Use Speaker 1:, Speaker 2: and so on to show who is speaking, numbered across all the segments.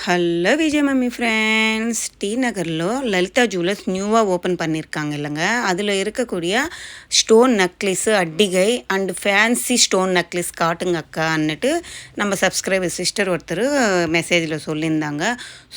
Speaker 1: Hello Vijaya mummy friends, T నగర్లో Lalitha jewellers న్యూவாக open பண்ணியிருக்காங்க இல்லைங்க. அதில் இருக்கக்கூடிய ஸ்டோன் நெக்லஸ் அட்டிகை அண்டு ஃபேன்சி ஸ்டோன் நெக்லஸ் காட்டுங்க அக்கா அன்னுட்டு நம்ம சப்ஸ்கிரைபர் சிஸ்டர் ஒருத்தர் மெசேஜில் சொல்லியிருந்தாங்க.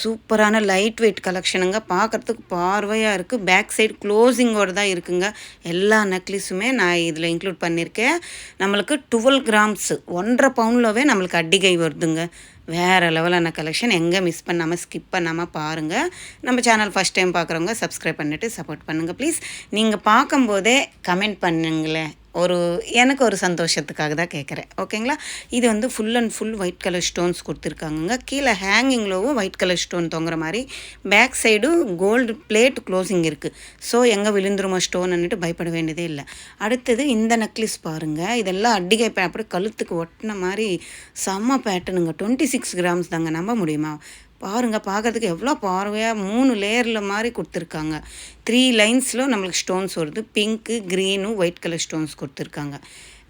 Speaker 1: சூப்பரான லைட் வெயிட் கலெக்ஷனுங்க, பார்க்குறதுக்கு பார்வையாக இருக்குது. பேக் சைடு க்ளோசிங்கோடு தான் இருக்குங்க. எல்லா நெக்லஸுமே நான் இதில் இன்க்ளூட் பண்ணியிருக்கேன். நம்மளுக்கு 12 கிராம்ஸு 1.5 பவுன்லவே நம்மளுக்கு அட்டிகை வருதுங்க. வேறு லெவலான கலெக்ஷன். எங்கே மிஸ் பண்ணாமல் ஸ்கிப் பண்ணாமல் பாருங்கள். நம்ம சேனல் ஃபஸ்ட் டைம் பார்க்குறவங்க சப்ஸ்கிரைப் பண்ணிவிட்டு சப்போர்ட் பண்ணுங்கள் ப்ளீஸ். நீங்கள் பார்க்கும்போதே கமெண்ட் பண்ணுங்களேன், எனக்கு ஒரு சந்தோஷத்துக்காக தான் கேட்குறேன், ஓகேங்களா. இது வந்து full and full white colour stones கொடுத்துருக்காங்க. கீழே ஹேங்கிங்லவும் ஒயிட் கலர் ஸ்டோன் தொங்குற மாதிரி, back side gold plate closing இருக்குது. ஸோ எங்கே விழுந்துருமோ ஸ்டோன்னுட்டு பயப்பட வேண்டியதே இல்லை. அடுத்தது இந்த நெக்லஸ் பாருங்கள். இதெல்லாம் அட்டிகை அப்படியே கழுத்துக்கு ஒட்டின மாதிரி செம்ம பேட்டர்னுங்க. 26 கிராம்ஸ் தாங்க. நம்ப முடியுமா? பாருங்கள், பார்க்குறதுக்கு எவ்வளோ பார்வையாக 3 லேயரில் மாதிரி கொடுத்துருக்காங்க. 3 லைன்ஸில் நம்மளுக்கு ஸ்டோன்ஸ் வருது. Pink, green, white colour stones கொடுத்துருக்காங்க.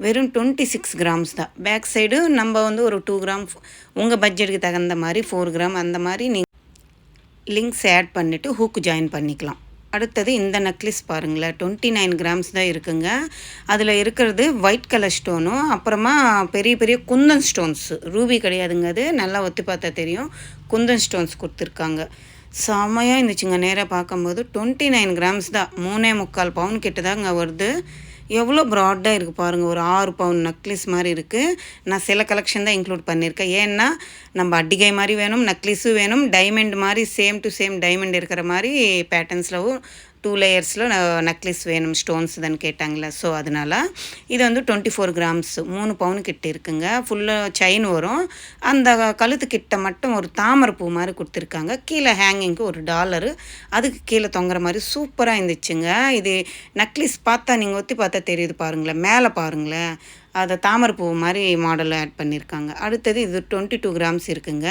Speaker 1: வெறும் 26 கிராம்ஸ் தான். பேக் சைடு நம்ம வந்து ஒரு 2 கிராம் உங்கள் பட்ஜெட்டுக்கு தகுந்த மாதிரி 4 கிராம் அந்த மாதிரி நீங்கள் லிங்க்ஸ் ஆட் பண்ணிவிட்டு ஹூக்கு ஜாயின் பண்ணிக்கலாம். அடுத்தது இந்த நெக்லஸ் பாருங்களேன், 29 கிராம்ஸ் தான் இருக்குங்க. அதில் இருக்கிறது ஒயிட் கலர் ஸ்டோனும் அப்புறமா பெரிய பெரிய குந்தன் ஸ்டோன்ஸு. ரூபி கிடையாதுங்க, அது நல்லா ஒத்தி பார்த்தா தெரியும். குந்தன் ஸ்டோன்ஸ் கொடுத்துருக்காங்க. செமையாக இருந்துச்சுங்க. நேராக பார்க்கும்போது 29 கிராம்ஸ் தான். 3.25 பவுன் கிட்ட தாங்க வருது. எவ்வளோ ப்ராடாக இருக்குது பாருங்கள். ஒரு 6 பவுன் நெக்லஸ் மாதிரி இருக்குது. நான் சில கலெக்ஷன் தான் இன்க்ளூட் பண்ணியிருக்கேன். ஏன்னா நம்ம அட்டிகை மாதிரி வேணும், நெக்லஸும் வேணும், டைமண்ட் மாதிரி சேம் டு சேம் டைமண்ட் இருக்கிற மாதிரி பேட்டர்ன்ஸ்லவும் 2 லேயர்ஸில் நெக்லஸ் வேணும், ஸ்டோன்ஸ் தான் கேட்டாங்களே. ஸோ அதனால் இது வந்து 24 கிராம்ஸ் 3 பவுன் கிட்ட இருக்குங்க. ஃபுல்லாக செயின் வரும். அந்த கழுத்துக்கிட்ட மட்டும் ஒரு தாமரை பூ மாதிரி கொடுத்துருக்காங்க. கீழே ஹேங்கிங்க்கு ஒரு டாலரு, அதுக்கு கீழே தொங்குற மாதிரி சூப்பராக இருந்துச்சுங்க. இது நெக்லஸ் பார்த்தா நீங்கள் ஒத்தி பார்த்தா தெரியுது பாருங்களேன், மேலே பாருங்களேன், அதை தாமரைப்பூ மாதிரி மாடலில் ஆட் பண்ணியிருக்காங்க. அடுத்தது இது 22 கிராம்ஸ் இருக்குங்க.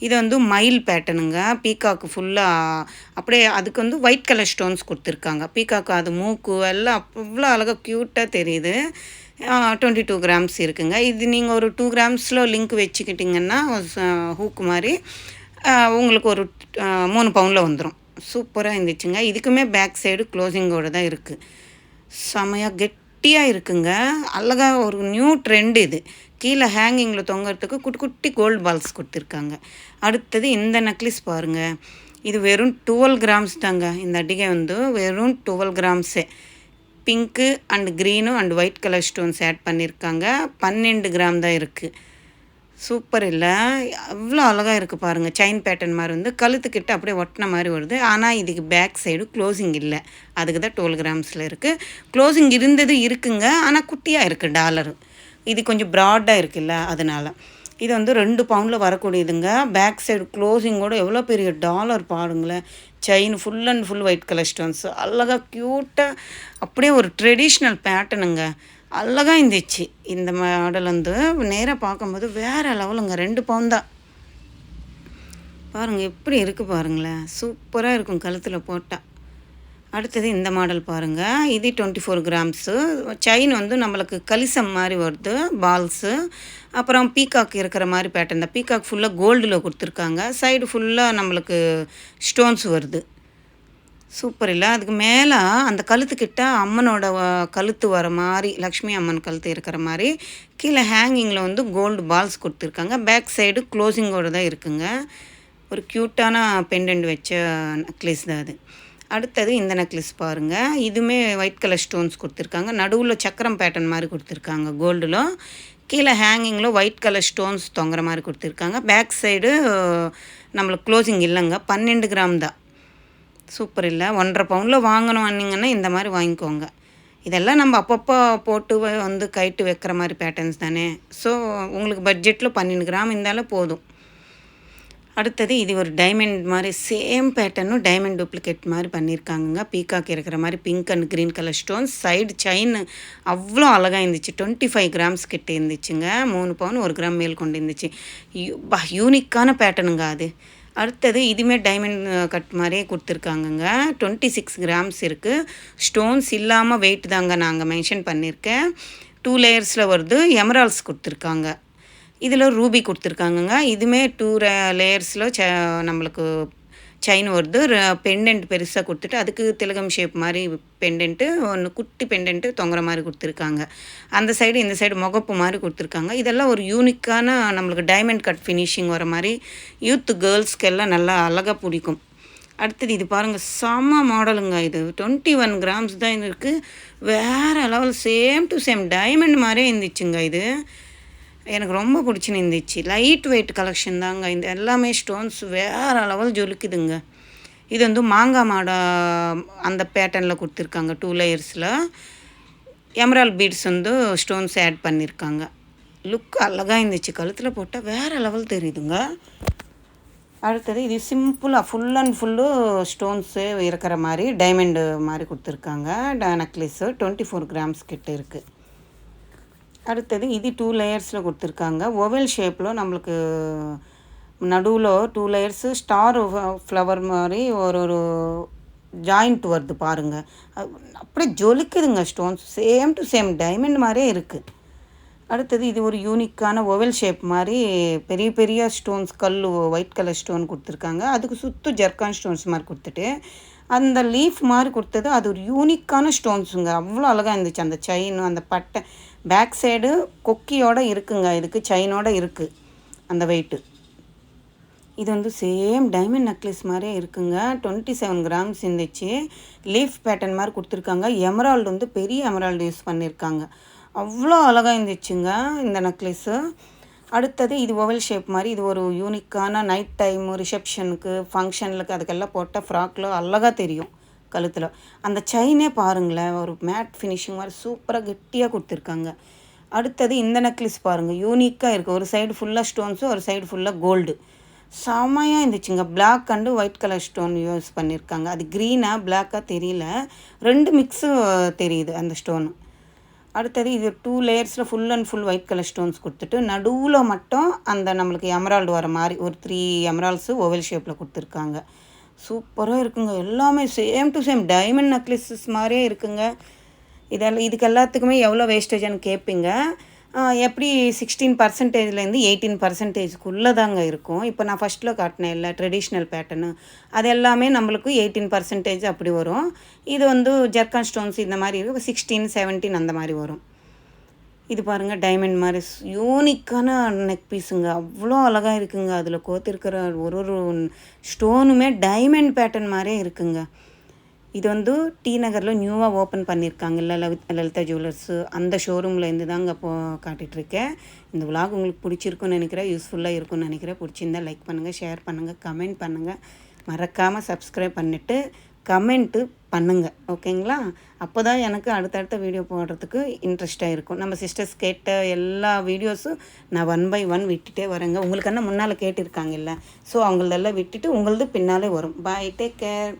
Speaker 1: இது வந்து மயில் பேட்டர்னுங்க. பீக்காக்கு ஃபுல்லாக அப்படியே அதுக்கு வந்து ஒயிட் கலர் ஸ்டோன்ஸ் கொடுத்துருக்காங்க. பீக்காக்கு அது மூக்கு எல்லாம் அவ்வளோ அழகாக க்யூட்டாக தெரியுது. 22 கிராம்ஸ் இருக்குங்க. இது நீங்கள் ஒரு 2 கிராம்ஸில் லிங்க் வச்சுக்கிட்டிங்கன்னா ஹூக்கு மாதிரி உங்களுக்கு ஒரு 3 பவுனில் வந்துடும். சூப்பராக இருந்துச்சுங்க. இதுக்குமே பேக் சைடு க்ளோசிங்கோடு தான் இருக்குது. செமையாக கெட்டியாக இருக்குங்க. அழகாக ஒரு நியூ ட்ரெண்ட் இது. கீழே ஹேங்கிங்கில் தொங்குறதுக்கு குட்டி குட்டி கோல்டு பால்ஸ் கொடுத்துருக்காங்க. அடுத்தது இந்த நெக்லஸ் பாருங்கள். இது வெறும் 12 கிராம்ஸ் தாங்க. இந்த அட்டிகை வந்து வெறும் 12 கிராம்ஸே. Pink and green and white colour stones add பண்ணியிருக்காங்க. 12 கிராம் தான் இருக்குது. சூப்பர் இல்லை? அவ்வளோ அழகாக இருக்குது பாருங்கள். செயின் பேட்டர்ன் மாதிரி வந்து கழுத்துக்கிட்ட அப்படியே ஒட்டின மாதிரி வருது. ஆனால் இதுக்கு பேக் சைடு க்ளோசிங் இல்லை. அதுக்கு தான் 12 கிராம்ஸில் இருக்குது. க்ளோசிங் இருந்தது இருக்குங்க, ஆனால் குட்டியாக இருக்குது டாலரு. இது கொஞ்சம் ப்ராடாக இருக்குல்ல, அதனால். இது வந்து 2 பவுண்டில் வரக்கூடியதுங்க. பேக் சைடு க்ளோசிங்கோட எவ்வளோ பெரிய டாலர் பாருங்களேன். Chain full and full white colour stones. அழகாக க்யூட்டாக அப்படியே ஒரு ட்ரெடிஷ்னல் பேட்டர்னுங்க. அழகாக இருந்துச்சு. இந்த மாடல் வந்து நேராக பார்க்கும்போது வேறு லெவலுங்க. 2 பவுன் தான். பாருங்கள் எப்படி இருக்குது பாருங்களேன். சூப்பராக இருக்கும் கழுத்தில் போட்டால். அடுத்தது இந்த மாடல் பாருங்கள். இது 24 கிராம்ஸு. செயின் வந்து நம்மளுக்கு கலிசம் மாதிரி வருது, பால்ஸு. அப்புறம் பீகாக் இருக்கிற மாதிரி பேட்டர்ன் தான். பீகாக் ஃபுல்லாக கோல்டில் கொடுத்துருக்காங்க. சைடு ஃபுல்லாக நம்மளுக்கு ஸ்டோன்ஸ் வருது. சூப்பர் இல்லை? அதுக்கு மேலே அந்த கழுத்துக்கிட்ட அம்மனோட கழுத்து வர மாதிரி, லக்ஷ்மி அம்மன் கழுத்து இருக்கிற மாதிரி கீழே ஹேங்கிங்கில் வந்து கோல்டு பால்ஸ் கொடுத்துருக்காங்க. பேக் சைடு க்ளோசிங்கோடு தான் இருக்குங்க. ஒரு க்யூட்டான பெண்டன்ட் வச்ச நெக்லஸ் தான் அது. அடுத்தது இந்த நெக்லஸ் பாருங்கள். இதுவுமே ஒயிட் கலர் ஸ்டோன்ஸ் கொடுத்துருக்காங்க. நடுவில் சக்கரம் பேட்டர்ன் மாதிரி கொடுத்துருக்காங்க கோல்டில். கீழே ஹேங்கிங்கில் ஒயிட் கலர் ஸ்டோன்ஸ் தொங்குற மாதிரி கொடுத்துருக்காங்க. பேக் சைடு நம்மளுக்கு க்ளோசிங் இல்லைங்க. 12 கிராம் தான். சூப்பர் இல்லை? 1.5 பவுனில் வாங்கணும்னிங்கன்னா இந்த மாதிரி வாங்கிக்கோங்க. இதெல்லாம் நம்ம அப்பப்போ போட்டு வந்து கைட்டு வைக்கிற மாதிரி பேட்டர்ன்ஸ் தானே. ஸோ உங்களுக்கு பட்ஜெட்டில் 12 கிராம் இருந்தாலும் போதும். அடுத்தது இது ஒரு டைமண்ட் மாதிரி சேம் பேட்டர்னும் டைமண்ட் டூப்ளிகேட் மாதிரி பண்ணியிருக்காங்க. பீகாக் இருக்கிற மாதிரி pink and green colour stones. Side chain அவ்வளோ அழகாக இருந்துச்சு. 25 கிராம்ஸ் கிட்டே இருந்துச்சுங்க. 3 பவுன் 1 கிராம் மேல் கொண்டு இருந்துச்சு. யூனிக்கான பேட்டர்னுங்க அது. அடுத்தது இதுவுமே டைமண்ட் கட் மாதிரியே கொடுத்துருக்காங்கங்க. 26 கிராம்ஸ் இருக்குது. ஸ்டோன்ஸ் இல்லாமல் வெயிட் தாங்க நாங்கள் மென்ஷன் பண்ணியிருக்கேன். 2 லேயர்ஸில் வருது. எமரால்ஸ் கொடுத்துருக்காங்க. இதில் ரூபி கொடுத்துருக்காங்கங்க. இதுவுமே 2 லேயர்ஸில் நம்மளுக்கு செயின் வருது. பெண்டன்ட் பெருசாக கொடுத்துட்டு அதுக்கு திலகம் ஷேப் மாதிரி பெண்டன்ட்டு, ஒன்று குட்டி பெண்டன்ட்டு தொங்குற மாதிரி கொடுத்துருக்காங்க. அந்த சைடு இந்த சைடு முகப்பு மாதிரி கொடுத்துருக்காங்க. இதெல்லாம் ஒரு யூனிக்கான நம்மளுக்கு டைமண்ட் கட் ஃபினிஷிங் வர மாதிரி யூத் கேர்ள்ஸ்க்கெல்லாம் நல்லா அழகாக பிடிக்கும். அடுத்தது இது பாருங்கள், செம்ம மாடலுங்க. இது 21 கிராம்ஸ் தான் இது இருக்குது. வேறு level, same to same diamond மாதிரியே இருந்துச்சுங்க. இது எனக்கு ரொம்ப பிடிச்சின்னு இருந்துச்சு. லைட் வெயிட் கலெக்ஷன் தாங்க. இந்த எல்லாமே ஸ்டோன்ஸ் வேறு லெவல் ஜொலிக்குதுங்க. இது வந்து மாங்காய் மாடை அந்த பேட்டர்னில் கொடுத்துருக்காங்க. 2 லேயர்ஸில் எமரால் பீட்ஸ் வந்து ஸ்டோன்ஸ் ஆட் பண்ணியிருக்காங்க. லுக் அழகாக இருந்துச்சு. கழுத்தில் போட்டால் வேறு லெவல் தெரியுதுங்க. அடுத்தது இது சிம்பிளாக ஃபுல் அண்ட் ஃபுல்லு ஸ்டோன்ஸு இருக்கிற மாதிரி டைமண்டு மாதிரி கொடுத்துருக்காங்க. நெக்லஸ்ஸு 24 கிராம்ஸ் கிட்ட இருக்குது. அடுத்தது இது 2 லேயர்ஸில் கொடுத்துருக்காங்க. ஓவல் ஷேப்பில் நம்மளுக்கு நடுவில் 2 லேயர்ஸு ஸ்டார் ஃப்ளவர் மாதிரி ஒரு ஜாயிண்ட் வருது பாருங்கள். அப்படியே ஜொலிக்குதுங்க stones. Same to same diamond மாதிரியே இருக்குது. அடுத்தது இது ஒரு யூனிக்கான ஓவல் ஷேப் மாதிரி பெரிய பெரிய ஸ்டோன்ஸ், கல் ஒயிட் கலர் ஸ்டோன் கொடுத்துருக்காங்க. அதுக்கு சுற்றும் ஜர்கான் ஸ்டோன்ஸ் மாதிரி கொடுத்துட்டு அந்த லீஃப் மாதிரி கொடுத்தது அது ஒரு யூனிக்கான ஸ்டோன்ஸுங்க. அவ்வளோ அழகாக இருந்துச்சு. அந்த செயின், அந்த பட்டை பேக் சைடு கொக்கியோடு இருக்குங்க. இதுக்கு செயினோடு இருக்குது அந்த வெயிட்டு. இது வந்து சேம் டைமண்ட் நெக்லஸ் மாதிரியே இருக்குங்க. 27 கிராம்ஸ் இருந்துச்சு. லீஃப் பேட்டர்ன் மாதிரி கொடுத்துருக்காங்க. எமரால்டு வந்து பெரிய எமரால்டு யூஸ் பண்ணியிருக்காங்க. அவ்வளோ அழகாக இருந்துச்சுங்க இந்த நெக்லஸ்ஸு. அடுத்தது இது ஓவல் ஷேப் மாதிரி. இது ஒரு யூனிக்கான நைட் டைம் ரிசப்ஷனுக்கு, ஃபங்க்ஷனுக்கு அதுக்கெல்லாம் போட்டால் ஃப்ராக்கில் அழகாக தெரியும் கழுத்தில். அந்த செயினே பாருங்களேன், ஒரு மேட் ஃபினிஷிங் மாதிரி சூப்பராக கெட்டியாக கொடுத்துருக்காங்க. அடுத்தது இந்த நெக்லஸ் பாருங்கள், யூனிக்காக இருக்குது. ஒரு சைடு ஃபுல்லாக ஸ்டோன்ஸு, ஒரு சைடு ஃபுல்லாக கோல்டு. செம்மையாக இருந்துச்சுங்க. Black and white colour stone use பண்ணியிருக்காங்க. அது க்ரீனாக பிளாக்காக தெரியல, 2 மிக்ஸு தெரியுது அந்த ஸ்டோனு. அடுத்தது இது 2 லேயர்ஸில் full and full white colour stones கொடுத்துட்டு நடுவில் மட்டும் அந்த நம்மளுக்கு எமரால்டு வர மாதிரி ஒரு 3 எமரால்ஸு ஓவல் ஷேப்பில் கொடுத்துருக்காங்க. சூப்பராக இருக்குங்க. எல்லாமே same to same diamond necklaces மாதிரியே இருக்குங்க. இதுக்கு எல்லாத்துக்குமே எவ்வளோ வேஸ்டேஜ்னு கேட்பீங்க. எப்படி 16%லேருந்து 18%க்குள்ளே தாங்க இருக்கும். இப்போ நான் ஃபஸ்ட்டில் காட்டினேன் இல்லை ட்ரெடிஷ்னல் பேட்டர்னு, அது எல்லாமே நம்மளுக்கு 18% அப்படி வரும். இது வந்து ஜர்கான் ஸ்டோன்ஸ் இந்த மாதிரி இருக்குது, 16, 17 அந்த மாதிரி வரும். இது பாருங்கள், டைமண்ட் மாதிரி யூனிக்கான நெக் பீஸுங்க. அவ்வளோ அழகாக இருக்குங்க. அதில் கோத்திருக்கிற ஒரு ஸ்டோனுமே டைமண்ட் பேட்டர்ன் மாதிரியே இருக்குங்க. இது வந்து டி நகரில் நியூவாக ஓப்பன் பண்ணியிருக்காங்கல்ல லலிதா ஜுவல்லர்ஸு, அந்த ஷோரூம்லேருந்து தாங்க காட்டிகிட்ருக்கேன். இந்த விலாக் உங்களுக்கு பிடிச்சிருக்குன்னு நினைக்கிறேன், யூஸ்ஃபுல்லாக இருக்குன்னு நினைக்கிறேன். பிடிச்சிருந்தால் லைக் பண்ணுங்கள், ஷேர் பண்ணுங்கள், கமெண்ட் பண்ணுங்கள். மறக்காமல் சப்ஸ்கிரைப் பண்ணிவிட்டு கமெண்ட்டு பண்ணுங்கள், ஓகேங்களா? அப்போ தான் எனக்கு அடுத்தடுத்த வீடியோ போடுறதுக்கு இன்ட்ரெஸ்ட்டாக இருக்கும். நம்ம சிஸ்டர்ஸ் கேட்ட எல்லா வீடியோஸும் நான் 1 by 1 விட்டுட்டே வரேங்க. உங்களுக்கு என்ன முன்னால் கேட்டிருக்காங்கல்ல, ஸோ அவங்களதெல்லாம் விட்டுட்டு உங்களது பின்னாலே வரும். பாய், டேக் கேர்.